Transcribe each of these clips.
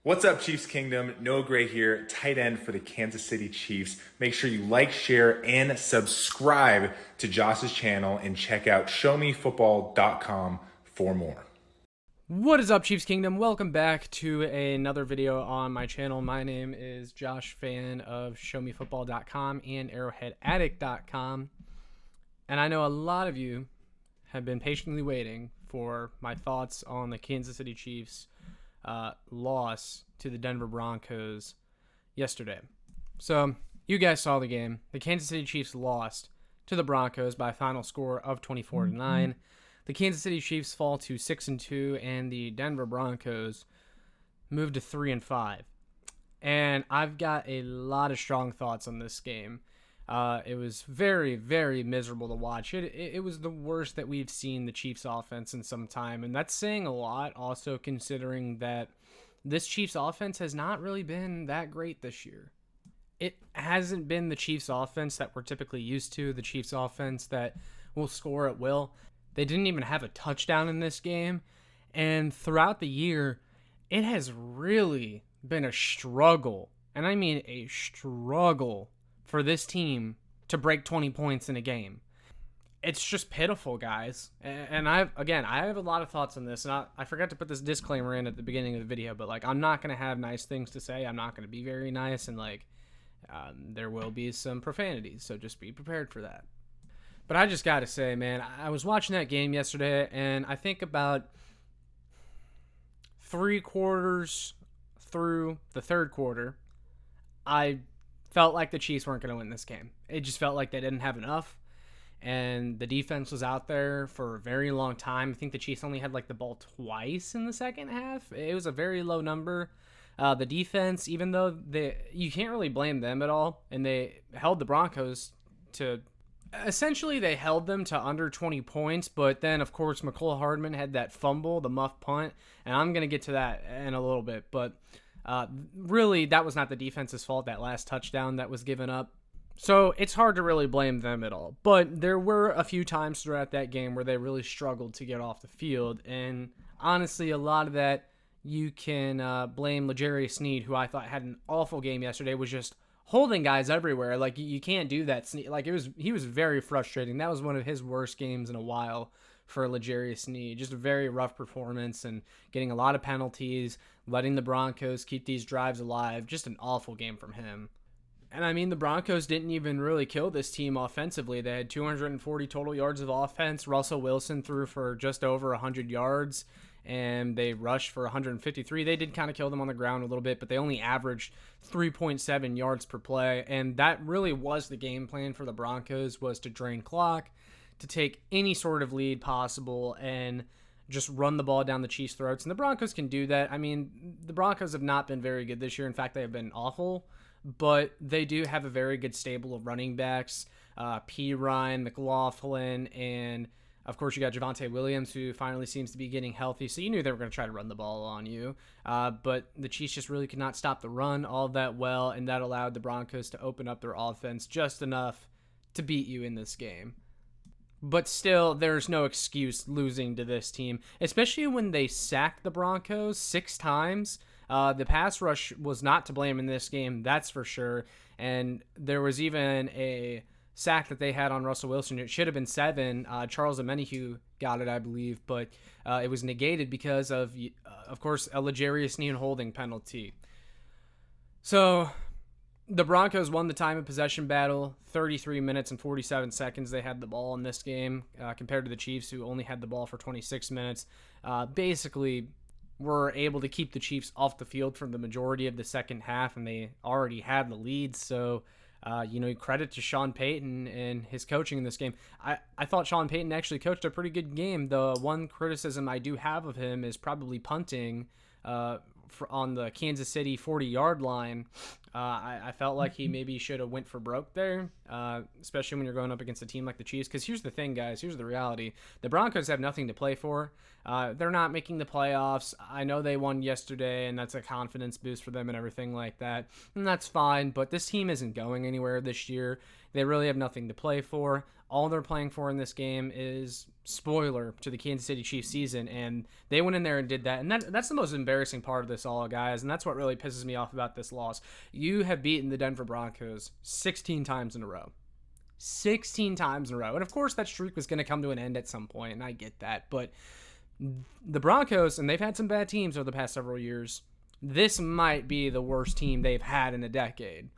What's up, Chiefs Kingdom? Noah Gray here, tight end for the Kansas City Chiefs. Make sure you like, share, and subscribe to Josh's channel and check out showmefootball.com for more. What is up, Chiefs Kingdom? Welcome back to another video on my channel. My name is Josh, fan of showmefootball.com and arrowheadaddict.com. And I know a lot of you have been patiently waiting for my thoughts on the Kansas City Chiefs loss to the Denver Broncos yesterday. So you guys saw the game. The Kansas City Chiefs lost to the Broncos by a final score of 24-9. The Kansas City Chiefs fall to 6-2, and the Denver Broncos move to 3-5. And I've got a lot of strong thoughts on this game. It was very, very miserable to watch. It was the worst that we've seen the Chiefs offense in some time. And that's saying a lot, also considering that this Chiefs offense has not really been that great this year. It hasn't been the Chiefs offense that we're typically used to, the Chiefs offense that will score at will. They didn't even have a touchdown in this game. And throughout the year, it has really been a struggle. And I mean a struggle for this team to break 20 points in a game. It's just pitiful, guys. And I have a lot of thoughts on this. And I forgot to put this disclaimer in at the beginning of the video, but I'm not going to have nice things to say. I'm not going to be very nice. And there will be some profanities. So just be prepared for that. But I just got to say, man, I was watching that game yesterday, and I think about 3 quarters through the third quarter, I felt like the Chiefs weren't going to win this game. It just felt like they didn't have enough, and the defense was out there for a very long time. I think the Chiefs only had the ball twice in the second half. It was a very low number. The defense, even though you can't really blame them at all, and they held the Broncos to... Essentially, they held them to under 20 points, but then, of course, McCole Hardman had that fumble, the muff punt, and I'm going to get to that in a little bit. But really, that was not the defense's fault, that last touchdown that was given up. So it's hard to really blame them at all. But there were a few times throughout that game where they really struggled to get off the field, and honestly, a lot of that you can blame L'Jarius Sneed, who I thought had an awful game yesterday, was just holding guys everywhere. You can't do that. He was very frustrating. That was one of his worst games in a while for L'Jarius Sneed. Just a very rough performance and getting a lot of penalties, letting the Broncos keep these drives alive. Just an awful game from him. And I mean, the Broncos didn't even really kill this team offensively. They had 240 total yards of offense. Russell Wilson threw for just over 100 yards, and they rushed for 153. They did kind of kill them on the ground a little bit, but they only averaged 3.7 yards per play, and that really was the game plan for the Broncos, was to drain clock, to take any sort of lead possible, and just run the ball down the Chiefs' throats. And the Broncos can do that. I mean, the Broncos have not been very good this year. In fact, they have been awful, but they do have a very good stable of running backs, P. Ryan, McLaughlin, and of course, you got Javonte Williams, who finally seems to be getting healthy. So you knew they were going to try to run the ball on you. But the Chiefs just really could not stop the run all that well, and that allowed the Broncos to open up their offense just enough to beat you in this game. But still, there's no excuse losing to this team, especially when they sacked the Broncos 6 times. The pass rush was not to blame in this game, that's for sure. And there was even a sack that they had on Russell Wilson. It should have been 7. Charles Omenihu got it, I believe, but it was negated because of course, a L'Jarius Sneed holding penalty. So the Broncos won the time of possession battle, 33 minutes and 47 seconds they had the ball in this game, compared to the Chiefs, who only had the ball for 26 minutes. Basically, were able to keep the Chiefs off the field for the majority of the second half, and they already had the lead, so credit to Sean Payton and his coaching in this game. I thought Sean Payton actually coached a pretty good game. The one criticism I do have of him is probably punting on the Kansas City 40-yard line. I felt like he maybe should have went for broke there, especially when you're going up against a team like the Chiefs. Because here's the thing, guys. Here's the reality. The Broncos have nothing to play for. They're not making the playoffs. I know they won yesterday, and that's a confidence boost for them and everything like that. And that's fine, but this team isn't going anywhere this year. They really have nothing to play for. All they're playing for in this game is spoiler to the Kansas City Chiefs season, and they went in there and did that. And that's the most embarrassing part of this all, guys, and that's what really pisses me off about this loss. You have beaten the Denver Broncos 16 times in a row. 16 times in a row. And of course, that streak was going to come to an end at some point, and I get that. But the Broncos, and they've had some bad teams over the past several years, this might be the worst team they've had in a decade.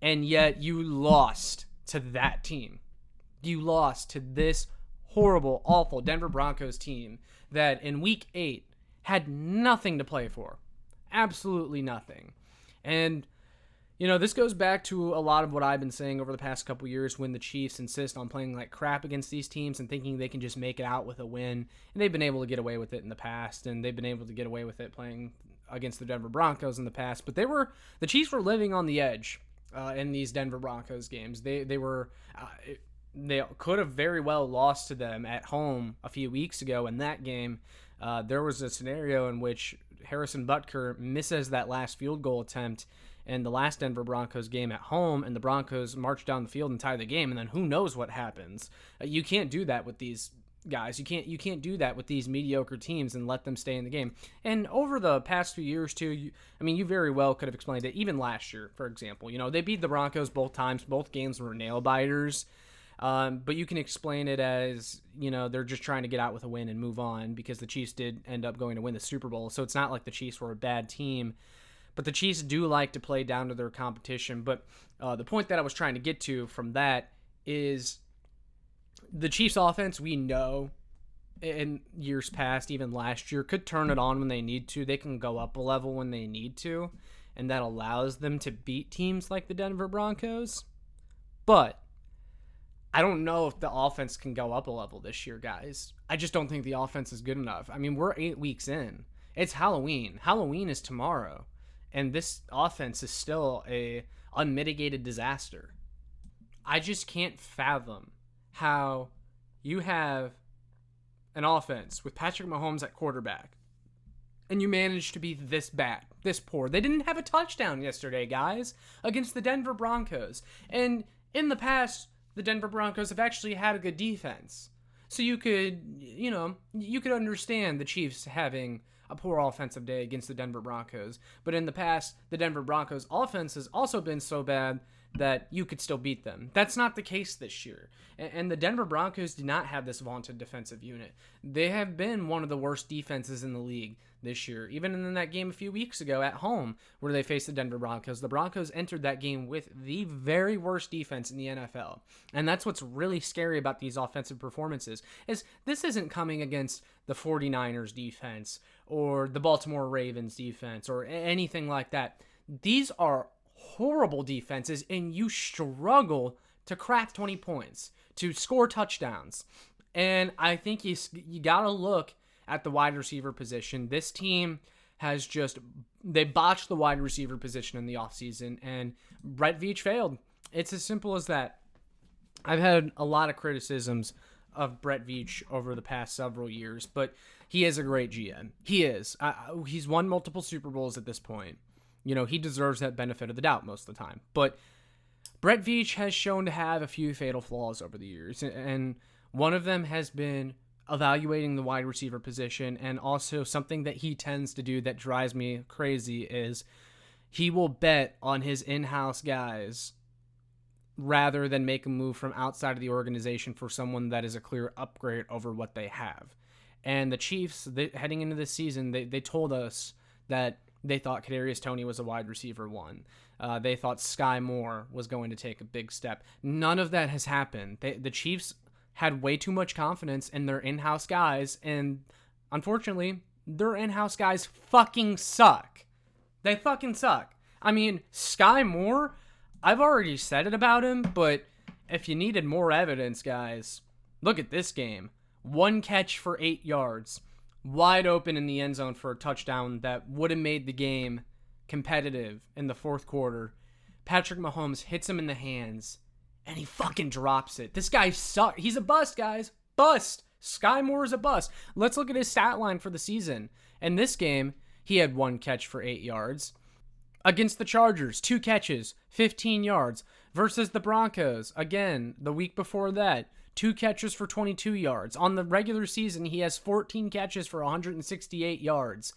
And yet you lost to that team. You lost to this horrible, awful Denver Broncos team that in week 8 had nothing to play for. Absolutely nothing. And, you know, this goes back to a lot of what I've been saying over the past couple years when the Chiefs insist on playing like crap against these teams and thinking they can just make it out with a win. And they've been able to get away with it in the past, and they've been able to get away with it playing against the Denver Broncos in the past. But the Chiefs were living on the edge in these Denver Broncos games. They could have very well lost to them at home a few weeks ago. In that game, there was a scenario in which Harrison Butker misses that last field goal attempt in the last Denver Broncos game at home, and the Broncos march down the field and tie the game, and then who knows what happens. You can't do that with these guys. You can't do that with these mediocre teams and let them stay in the game. And over the past few years too, you very well could have explained it. Even last year, for example, they beat the Broncos both times. Both games were nail biters. But you can explain it as, they're just trying to get out with a win and move on because the Chiefs did end up going to win the Super Bowl. So it's not like the Chiefs were a bad team, but the Chiefs do like to play down to their competition. But the point that I was trying to get to from that is the Chiefs offense, we know in years past, even last year, could turn it on when they need to. They can go up a level when they need to, and that allows them to beat teams like the Denver Broncos. But I don't know if the offense can go up a level this year, guys. I just don't think the offense is good enough. We're 8 weeks in. It's Halloween. Halloween is tomorrow. And this offense is still a unmitigated disaster. I just can't fathom how you have an offense with Patrick Mahomes at quarterback and you manage to be this bad, this poor. They didn't have a touchdown yesterday, guys, against the Denver Broncos. And in the past, the Denver Broncos have actually had a good defense. So you could understand the Chiefs having a poor offensive day against the Denver Broncos. But in the past, the Denver Broncos offense has also been so bad that you could still beat them. That's not the case this year. And the Denver Broncos do not have this vaunted defensive unit. They have been one of the worst defenses in the league this year. Even in that game a few weeks ago at home where they faced the Denver Broncos, the Broncos entered that game with the very worst defense in the NFL. And that's what's really scary about these offensive performances is this isn't coming against the 49ers defense or the Baltimore Ravens defense or anything like that. These are horrible defenses, and you struggle to crack 20 points, to score touchdowns. And I think you got to look at the wide receiver position. This team has they botched the wide receiver position in the offseason, and Brett Veach failed. It's as simple as that. I've had a lot of criticisms of Brett Veach over the past several years, but he is a great GM. He is. He's won multiple Super Bowls at this point. He deserves that benefit of the doubt most of the time. But Brett Veach has shown to have a few fatal flaws over the years, and one of them has been evaluating the wide receiver position, and also something that he tends to do that drives me crazy is he will bet on his in-house guys rather than make a move from outside of the organization for someone that is a clear upgrade over what they have. And the Chiefs, heading into this season, they told us that they thought Kadarius Toney was a wide receiver one. They thought Sky Moore was going to take a big step. None of that has happened. The Chiefs had way too much confidence in their in-house guys, and unfortunately, their in-house guys fucking suck. They fucking suck. Sky Moore, I've already said it about him, but if you needed more evidence, guys, look at this game. 1 catch for 8 yards. Wide open in the end zone for a touchdown that would have made the game competitive in the fourth quarter. Patrick Mahomes hits him in the hands, and he fucking drops it. This guy sucks. He's a bust, guys. Bust. Sky Moore is a bust. Let's look at his stat line for the season. In this game, he had 1 catch for 8 yards. Against the Chargers, 2 catches, 15 yards. Versus the Broncos, again, the week before that, 2 catches for 22 yards. On the regular season, he has 14 catches for 168 yards.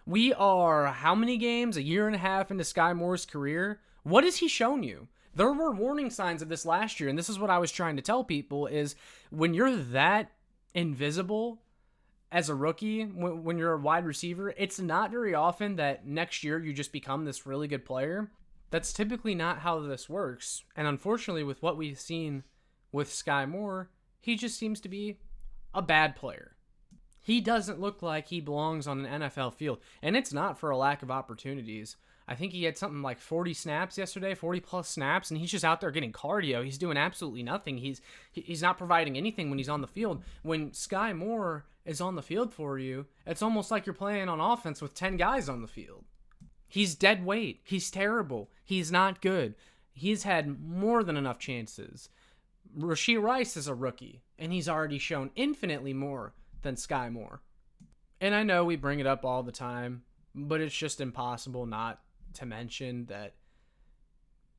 We are how many games? A year and a half into Sky Moore's career? What has he shown you? There were warning signs of this last year, and this is what I was trying to tell people, is when you're that invisible as a rookie, when you're a wide receiver, it's not very often that next year you just become this really good player. That's typically not how this works. And unfortunately, with what we've seen with Sky Moore, he just seems to be a bad player. He doesn't look like he belongs on an NFL field. And it's not for a lack of opportunities. I think he had something like 40 snaps yesterday, 40 plus snaps, and he's just out there getting cardio. He's doing absolutely nothing. He's not providing anything when he's on the field. When Sky Moore is on the field for you, it's almost like you're playing on offense with 10 guys on the field. He's dead weight. He's terrible. He's not good. He's had more than enough chances. Rashee Rice is a rookie, and he's already shown infinitely more than Sky Moore. And I know we bring it up all the time, but it's just impossible not to mention that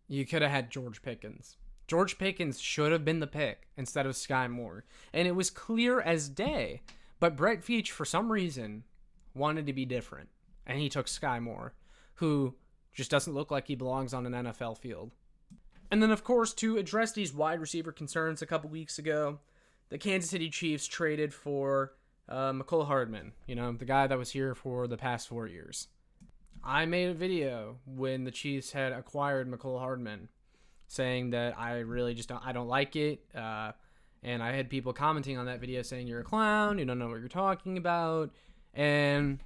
you could have had George Pickens. George Pickens should have been the pick instead of Sky Moore. And it was clear as day. But Brett Veach, for some reason, wanted to be different. And he took Sky Moore, who just doesn't look like he belongs on an NFL field. And then, of course, to address these wide receiver concerns a couple weeks ago, the Kansas City Chiefs traded for Mecole Hardman, the guy that was here for the past 4 years. I made a video when the Chiefs had acquired Mecole Hardman saying that I really just don't like it. And I had people commenting on that video saying, you're a clown, you don't know what you're talking about. And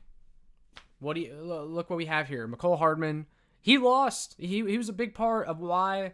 look what we have here. Mecole Hardman, he lost. He was a big part of why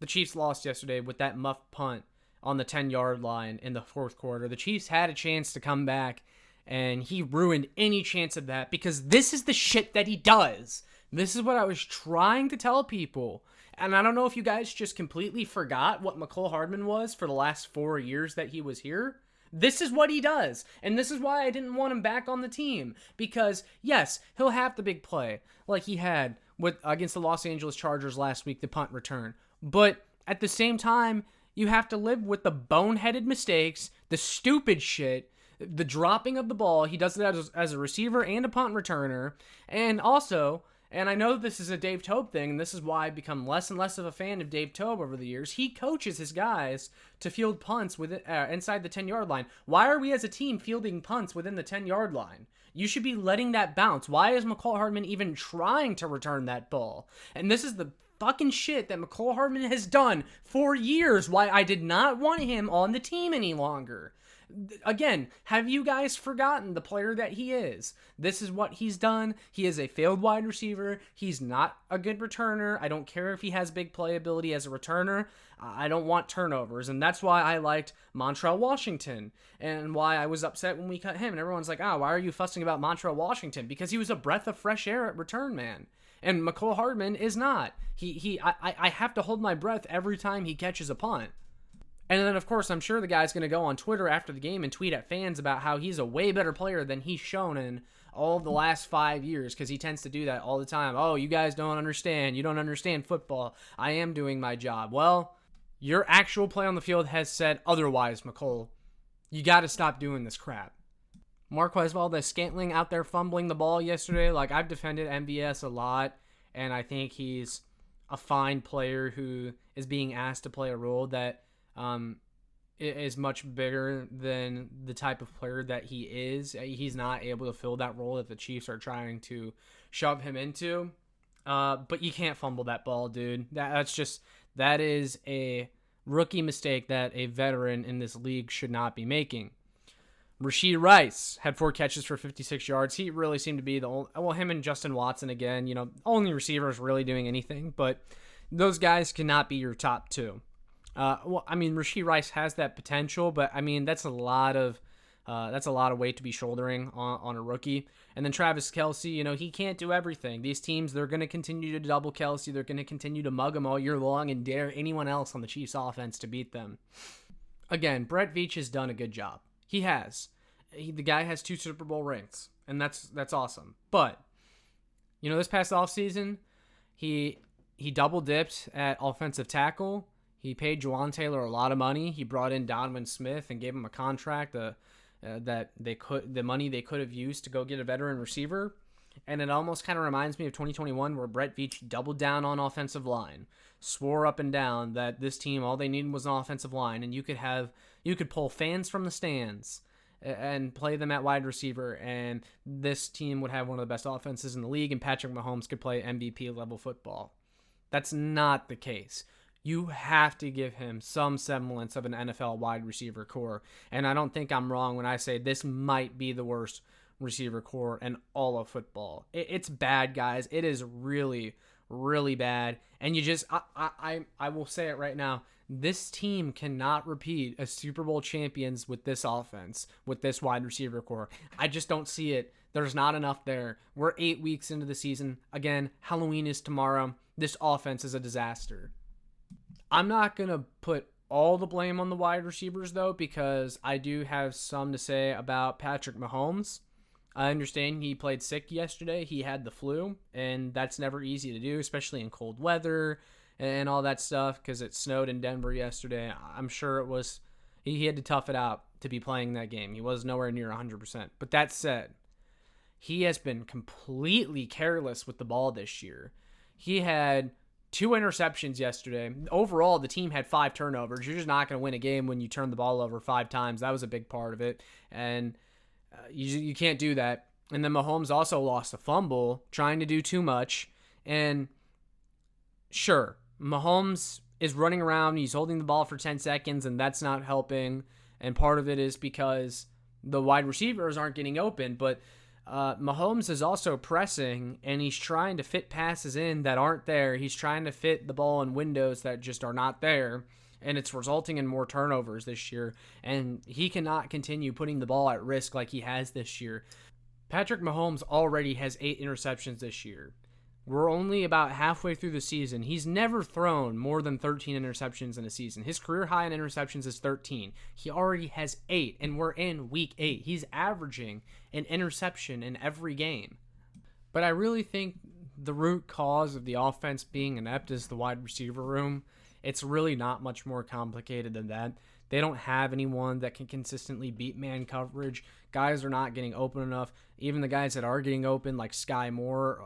the Chiefs lost yesterday with that muffed punt on the 10-yard line in the fourth quarter. The Chiefs had a chance to come back, and he ruined any chance of that because this is the shit that he does. This is what I was trying to tell people. And I don't know if you guys just completely forgot what Mecole Hardman was for the last 4 years that he was here. This is what he does. And this is why I didn't want him back on the team. Because, yes, he'll have the big play like he had against the Los Angeles Chargers last week, the punt return. But at the same time, you have to live with the boneheaded mistakes, the stupid shit, the dropping of the ball. He does it as a receiver and a punt returner. And also, and I know this is a Dave Toub thing, and this is why I've become less and less of a fan of Dave Toub over the years. He coaches his guys to field punts inside the 10-yard line. Why are we as a team fielding punts within the 10-yard line? You should be letting that bounce. Why is Mecole Hardman even trying to return that ball? And this is the fucking shit that Mecole Hardman has done for years, why I did not want him on the team any longer. Again, have you guys forgotten the player that he is? This is what he's done. He is a failed wide receiver. He's not a good returner. I don't care if he has big playability as a returner. I don't want turnovers, and that's why I liked Montrell Washington, and why I was upset when we cut him. And everyone's like, why are you fussing about Montrell Washington? Because he was a breath of fresh air at return, man. And Mecole Hardman is not. I have to hold my breath every time he catches a punt. And then, of course, I'm sure the guy's going to go on Twitter after the game and tweet at fans about how he's a way better player than he's shown in all of the last 5 years, because he tends to do that all the time. Oh, you guys don't understand. You don't understand football. I am doing my job. Well, your actual play on the field has said otherwise, Mecole. You got to stop doing this crap. Marquez Valdes-Scantling out there fumbling the ball yesterday. Like, I've defended MVS a lot, and I think he's a fine player who is being asked to play a role that is much bigger than the type of player that he is. He's not able to fill that role that the Chiefs are trying to shove him into. But you can't fumble that ball, dude. That is a rookie mistake that a veteran in this league should not be making. Rashee Rice had 4 catches for 56 yards. He really seemed to be the only, him and Justin Watson again, only receivers really doing anything, but those guys cannot be your top 2. Rashee Rice has that potential, but that's a lot of That's a lot of weight to be shouldering on a rookie. And then Travis Kelce, he can't do everything. These teams, they're going to continue to double Kelce. They're going to continue to mug him all year long and dare anyone else on the Chiefs offense to beat them. Again, Brett Veach has done a good job. He has. The guy has 2 Super Bowl rings, and that's awesome. But, this past offseason, he double dipped at offensive tackle. He paid Juwan Taylor a lot of money. He brought in Donovan Smith and gave him a contract the money they could have used to go get a veteran receiver. And it almost kind of reminds me of 2021 where Brett Veach doubled down on offensive line, swore up and down that this team, all they needed was an offensive line, and you could pull fans from the stands and play them at wide receiver, and this team would have one of the best offenses in the league, and Patrick Mahomes could play MVP level football. That's not the case. You have to give him some semblance of an NFL wide receiver core, and I don't think I'm wrong when I say this might be the worst receiver core in all of football. It's bad, guys. It is really, really bad. And I will say it right now. This team cannot repeat as Super Bowl champions with this offense, with this wide receiver core. I just don't see it. There's not enough there. We're 8 weeks into the season. Again, Halloween is tomorrow. This offense is a disaster. I'm not going to put all the blame on the wide receivers, though, because I do have some to say about Patrick Mahomes. I understand he played sick yesterday. He had the flu, and that's never easy to do, especially in cold weather and all that stuff, because it snowed in Denver yesterday. I'm sure it was he had to tough it out to be playing that game. He was nowhere near 100%. But that said, he has been completely careless with the ball this year. He had 2 interceptions yesterday. Overall, the team had 5 turnovers. You're just not going to win a game when you turn the ball over 5 times. That was a big part of it. And you can't do that. And then Mahomes also lost a fumble trying to do too much. And sure, Mahomes is running around. He's holding the ball for 10 seconds, and that's not helping. And part of it is because the wide receivers aren't getting open. But Mahomes is also pressing, and he's trying to fit passes in that aren't there. He's trying to fit the ball in windows that just are not there. And it's resulting in more turnovers this year. And he cannot continue putting the ball at risk like he has this year. Patrick Mahomes already has 8 interceptions this year. We're only about halfway through the season. He's never thrown more than 13 interceptions in a season. His career high in interceptions is 13. He already has 8, and we're in week 8. He's averaging an interception in every game. But I really think the root cause of the offense being inept is the wide receiver room. It's really not much more complicated than that. They don't have anyone that can consistently beat man coverage. Guys are not getting open enough. Even the guys that are getting open, like Sky Moore,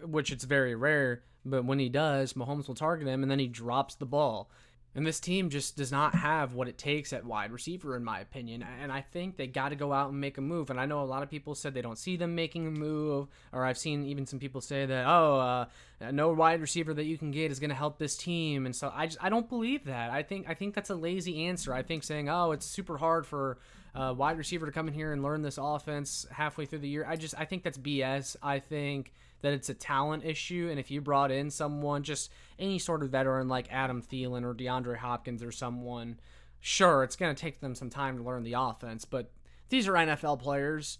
which it's very rare, but when he does, Mahomes will target him, and then he drops the ball. And this team just does not have what it takes at wide receiver, in my opinion. And I think they got to go out and make a move. And I know a lot of people said they don't see them making a move. Or I've seen even some people say that, no wide receiver that you can get is going to help this team. And so I don't believe that. I think that's a lazy answer. I think saying, it's super hard for a wide receiver to come in here and learn this offense halfway through the year. I think that's BS. I think that it's a talent issue, and if you brought in someone, just any sort of veteran like Adam Thielen or DeAndre Hopkins or someone, sure, it's going to take them some time to learn the offense, but these are NFL players.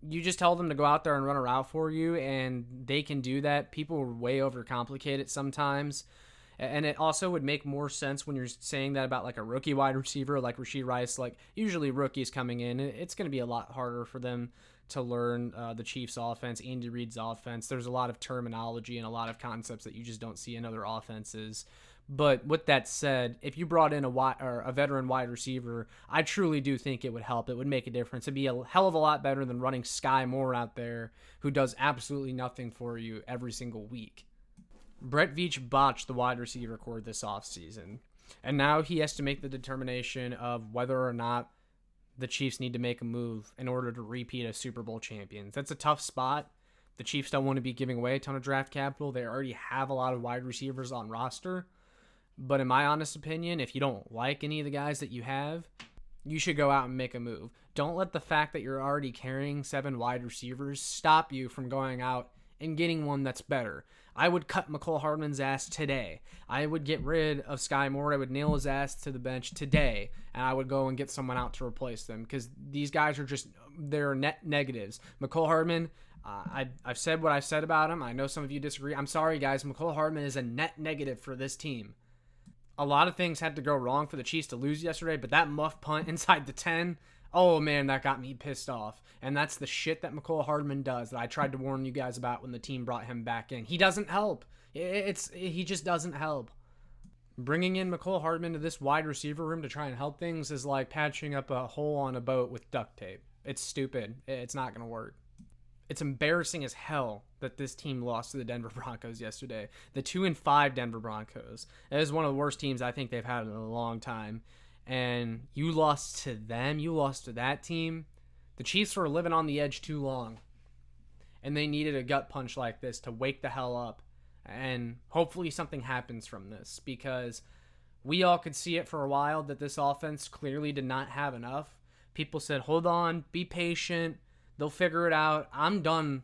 You just tell them to go out there and run a route for you, and they can do that. People way overcomplicate it sometimes, and it also would make more sense when you're saying that about like a rookie wide receiver like Rashee Rice. Like, usually rookies coming in, it's going to be a lot harder for them to learn the Chiefs' offense, Andy Reid's offense. There's a lot of terminology and a lot of concepts that you just don't see in other offenses. But with that said, if you brought in a veteran wide receiver, I truly do think it would help. It would make a difference. It'd be a hell of a lot better than running Sky Moore out there, who does absolutely nothing for you every single week. Brett Veach botched the wide receiver core this offseason, and now he has to make the determination of whether or not the Chiefs need to make a move in order to repeat as Super Bowl champions. That's a tough spot. The Chiefs don't want to be giving away a ton of draft capital. They already have a lot of wide receivers on roster. But in my honest opinion, if you don't like any of the guys that you have, you should go out and make a move. Don't let the fact that you're already carrying 7 wide receivers stop you from going out and getting one that's better. I would cut McCole Hardman's ass today. I would get rid of Sky Moore. I would nail his ass to the bench today, and I would go and get someone out to replace them because these guys are just, they're net negatives. McCole Hardman, I've said what I've said about him. I know some of you disagree. I'm sorry, guys. McCole Hardman is a net negative for this team. A lot of things had to go wrong for the Chiefs to lose yesterday, but that muff punt inside the 10, oh man, that got me pissed off. And that's the shit that McCole Hardman does that I tried to warn you guys about when the team brought him back in. He doesn't help. He just doesn't help. Bringing in McCole Hardman to this wide receiver room to try and help things is like patching up a hole on a boat with duct tape. It's stupid. It's not going to work. It's embarrassing as hell that this team lost to the Denver Broncos yesterday. The 2-5 Denver Broncos. It is one of the worst teams I think they've had in a long time. And you lost to them. You lost to that team. The Chiefs were living on the edge too long. And they needed a gut punch like this to wake the hell up. And hopefully something happens from this. Because we all could see it for a while that this offense clearly did not have enough. People said, hold on, be patient. They'll figure it out. I'm done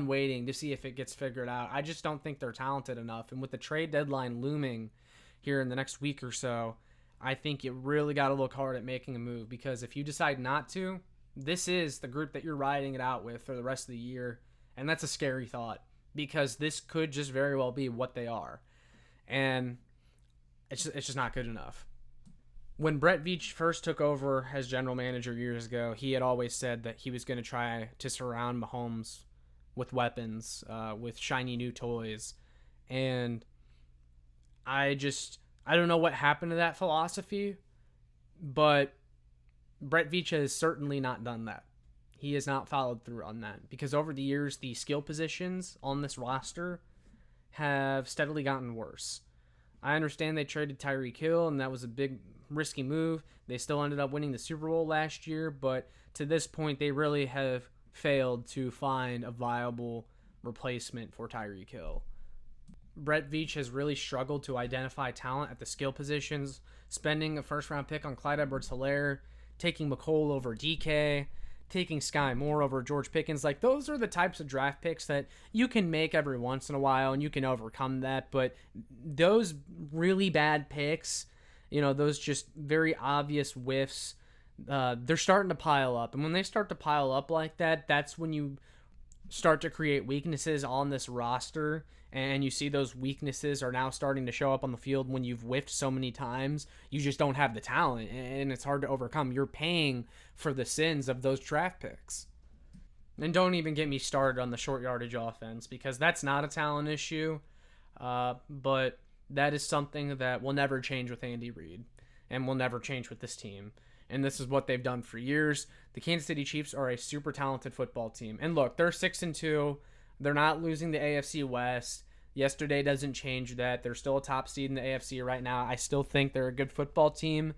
waiting to see if it gets figured out. I just don't think they're talented enough. And with the trade deadline looming here in the next week or so, I think you really got to look hard at making a move. Because if you decide not to, this is the group that you're riding it out with for the rest of the year. And that's a scary thought. Because this could just very well be what they are. And it's just not good enough. When Brett Veach first took over as general manager years ago, he had always said that he was going to try to surround Mahomes with weapons, with shiny new toys. And I don't know what happened to that philosophy, but Brett Veach has certainly not done that. He has not followed through on that because over the years, the skill positions on this roster have steadily gotten worse. I understand they traded Tyreek Hill, and that was a big, risky move. They still ended up winning the Super Bowl last year, but to this point, they really have failed to find a viable replacement for Tyreek Hill. Brett Veach has really struggled to identify talent at the skill positions, spending a first-round pick on Clyde Edwards-Helaire, taking McCole over DK, taking Sky Moore over George Pickens. Like, those are the types of draft picks that you can make every once in a while and you can overcome that. But those really bad picks, those just very obvious whiffs, they're starting to pile up. And when they start to pile up like that, that's when you start to create weaknesses on this roster. And you see those weaknesses are now starting to show up on the field when you've whiffed so many times. You just don't have the talent, and it's hard to overcome. You're paying for the sins of those draft picks. And don't even get me started on the short yardage offense, because that's not a talent issue, but that is something that will never change with Andy Reid and will never change with this team. And this is what they've done for years. The Kansas City Chiefs are a super talented football team. And look, they're 6-2. They're not losing the AFC West. Yesterday doesn't change that. They're still a top seed in the AFC right now. I still think they're a good football team,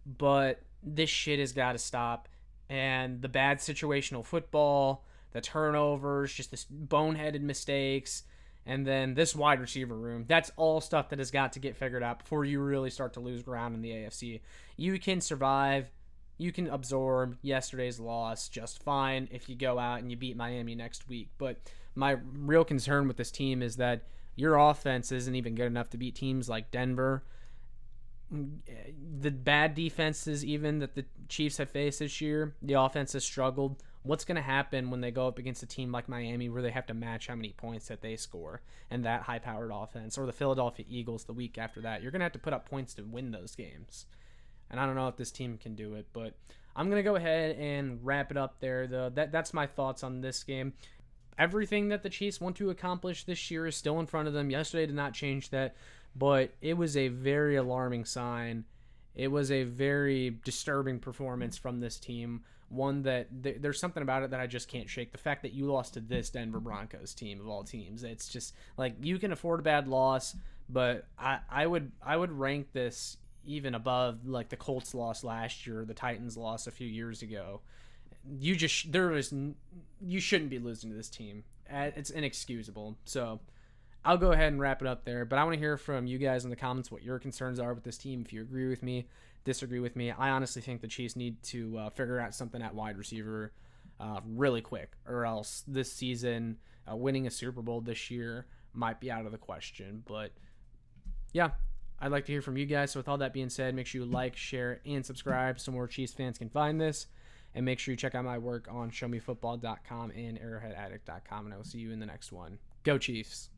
but this shit has got to stop. And the bad situational football, the turnovers, just this boneheaded mistakes, and then this wide receiver room, that's all stuff that has got to get figured out before you really start to lose ground in the AFC. You can survive. You can absorb yesterday's loss just fine if you go out and you beat Miami next week. But my real concern with this team is that your offense isn't even good enough to beat teams like Denver. The bad defenses even that the Chiefs have faced this year, the offense has struggled. What's going to happen when they go up against a team like Miami where they have to match how many points that they score and that high-powered offense, or the Philadelphia Eagles the week after that? You're going to have to put up points to win those games. And I don't know if this team can do it, but I'm going to go ahead and wrap it up there. That's my thoughts on this game. Everything that the Chiefs want to accomplish this year is still in front of them. Yesterday did not change that, but it was a very alarming sign. It was a very disturbing performance from this team. One that there's something about it that I just can't shake. The fact that you lost to this Denver Broncos team of all teams, it's just like you can afford a bad loss, but I would rank this even above like the Colts loss last year, the Titans loss a few years ago. You shouldn't be losing to this team. It's inexcusable. So I'll go ahead and wrap it up there. But I want to hear from you guys in the comments what your concerns are with this team. If you agree with me, disagree with me. I honestly think the Chiefs need to figure out something at wide receiver. really quick, or else this season, winning a Super Bowl this year might be out of the question. But yeah, I'd like to hear from you guys. So with all that being said, make sure you like, share, and subscribe so more Chiefs fans can find this. And make sure you check out my work on showmefootball.com and arrowheadaddict.com. And I will see you in the next one. Go Chiefs.